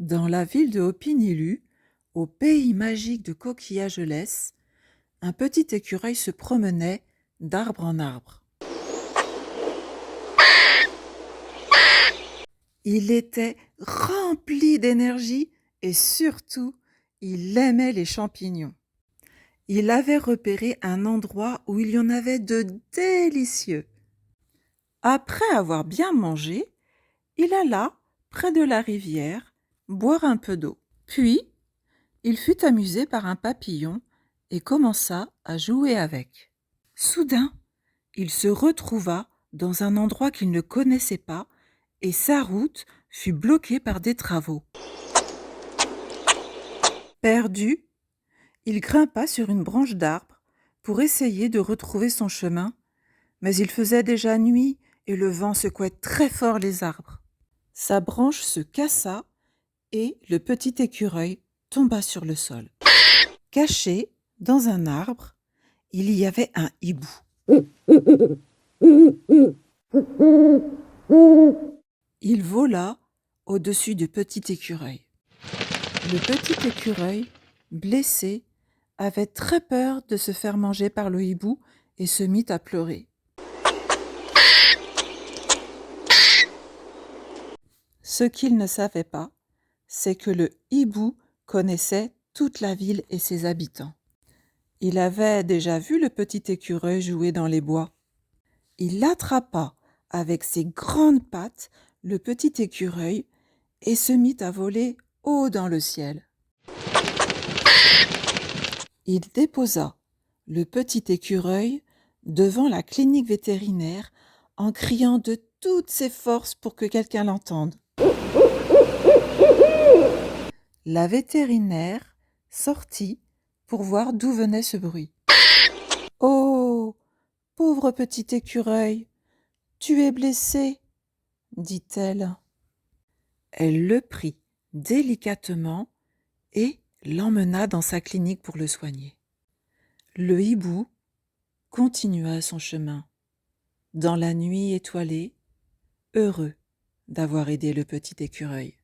Dans la ville de Hopinilu, au pays magique de Coquillagelès, un petit écureuil se promenait d'arbre en arbre. Il était rempli d'énergie et surtout, il aimait les champignons. Il avait repéré un endroit où il y en avait de délicieux. Après avoir bien mangé, il alla près de la rivière boire un peu d'eau. Puis, il fut amusé par un papillon et commença à jouer avec. Soudain, il se retrouva dans un endroit qu'il ne connaissait pas et sa route fut bloquée par des travaux. Perdu, il grimpa sur une branche d'arbre pour essayer de retrouver son chemin, mais il faisait déjà nuit et le vent secouait très fort les arbres. Sa branche se cassa et le petit écureuil tomba sur le sol. Caché dans un arbre, il y avait un hibou. Il vola au-dessus du petit écureuil. Le petit écureuil, blessé, avait très peur de se faire manger par le hibou et se mit à pleurer. Ce qu'il ne savait pas, c'est que le hibou connaissait toute la ville et ses habitants. Il avait déjà vu le petit écureuil jouer dans les bois. Il attrapa avec ses grandes pattes le petit écureuil et se mit à voler haut dans le ciel. Il déposa le petit écureuil devant la clinique vétérinaire en criant de toutes ses forces pour que quelqu'un l'entende. La vétérinaire sortit pour voir d'où venait ce bruit. « Oh, pauvre petit écureuil, tu es blessé, dit-elle. Elle le prit délicatement et l'emmena dans sa clinique pour le soigner. Le hibou continua son chemin, dans la nuit étoilée, heureux d'avoir aidé le petit écureuil.